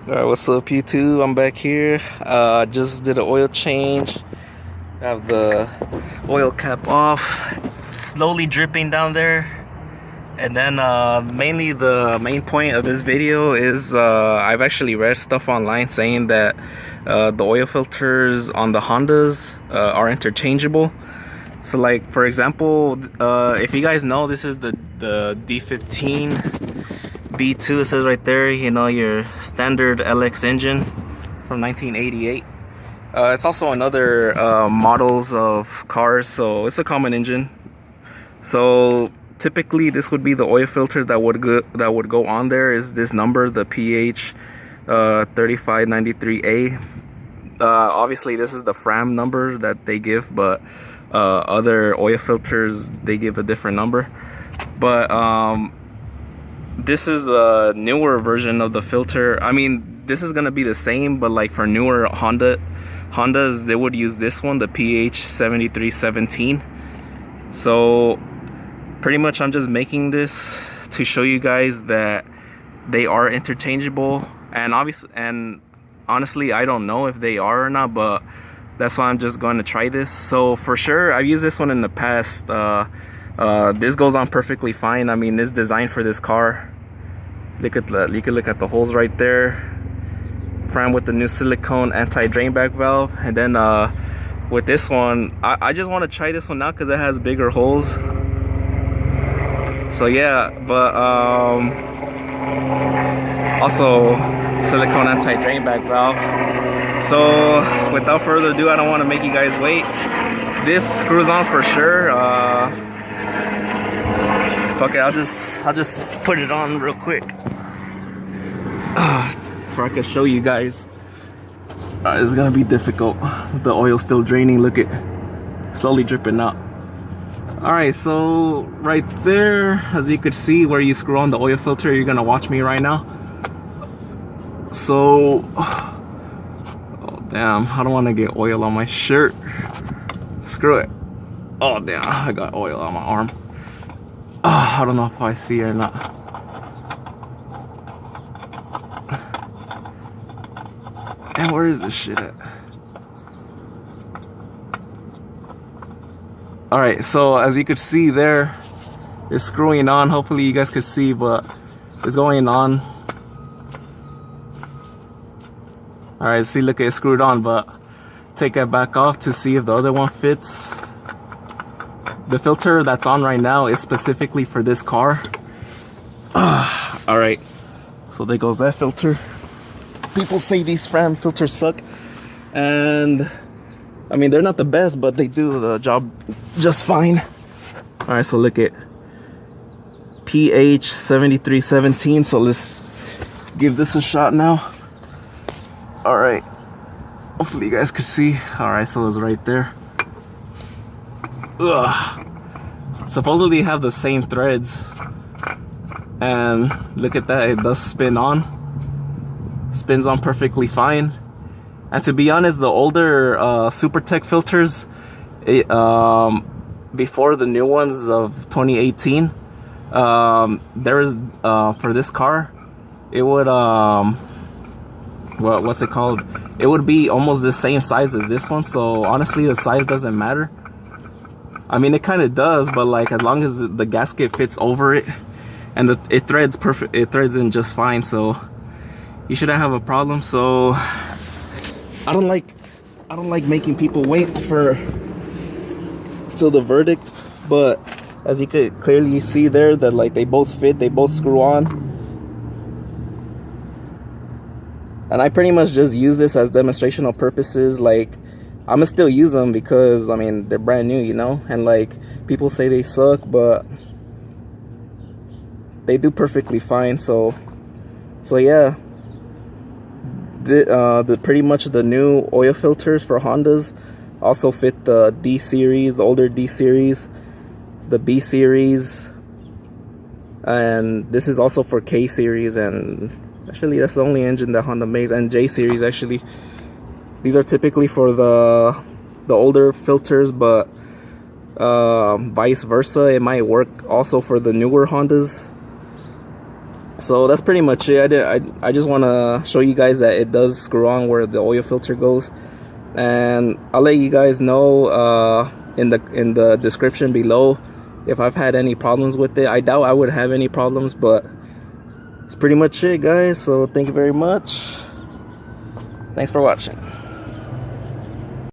Alright, what's up YouTube? I'm back here. Just did an oil change. Have the oil cap off. Slowly dripping down there. And then mainly the main point of this video is I've actually read stuff online saying that the oil filters on the Hondas are interchangeable. So like for example, if you guys know, this is the D15B2, it says right there, you know, your standard LX engine from 1988. It's also another models of cars, so it's a common engine. So typically this would be the oil filter that would go on there, is this number, the PH 3593A. Obviously this is the Fram number that they give, but other oil filters, they give a different number. But this is the newer version of the filter. I mean, this is gonna be the same, but like for newer Hondas, they would use this one, the PH 7317. So pretty much I'm just making this to show you guys that they are interchangeable, and honestly I don't know if they are or not, but that's why I'm just going to try this. So for sure, I've used this one in the past. This goes on perfectly fine. I mean, it's designed for this car. You can look at the holes right there. Fram with the new silicone anti-drain back valve. And then with this one, I just want to try this one out because it has bigger holes. So yeah, but also silicone anti-drain back valve. So without further ado, I don't want to make you guys wait. This screws on for sure. Fuck it, I'll just put it on real quick before I can show you guys. This is gonna be difficult. The oil's still draining. Look, it slowly dripping out. All right, so right there, as you could see where you screw on the oil filter, you're gonna watch me right now. So damn, I don't want to get oil on my shirt. Screw it. Oh damn, I got oil on my arm. I don't know if I see it or not. And where is this shit at? Alright, so as you could see there, it's screwing on. Hopefully you guys could see, but it's going on. Alright, see, look, it's screwed on, but take it back off to see if the other one fits. The filter that's on right now is specifically for this car. Alright, so there goes that filter. People say these Fram filters suck, and I mean, they're not the best, but they do the job just fine. Alright, so look at PH 7317. So let's give this a shot now. All right, hopefully you guys could see. All right, so it's right there. Ugh. Supposedly have the same threads, and look at that, it does spin on. Spins on perfectly fine. And to be honest, the older SuperTech filters, before the new ones of 2018, there is for this car, it would what's it called? It would be almost the same size as this one. So honestly, the size doesn't matter. I mean, it kind of does, but like as long as the gasket fits over it and it threads perfect, it threads in just fine. So you shouldn't have a problem. So I don't like making people wait till the verdict, but as you could clearly see there, that like they both fit, they both screw on. And I pretty much just use this as demonstrational purposes. Like, I'ma still use them because I mean they're brand new, you know, and like people say they suck, but they do perfectly fine. So yeah, the pretty much the new oil filters for Hondas also fit the D series, the older D series, the B series, and this is also for K series, and actually that's the only engine that Honda makes, and J series actually. These are typically for the older filters, but vice versa, it might work also for the newer Hondas. So that's pretty much it. I just want to show you guys that it does screw on where the oil filter goes, and I'll let you guys know in the description below if I've had any problems with it. I doubt I would have any problems, but it's pretty much it, guys. So thank you very much. Thanks for watching.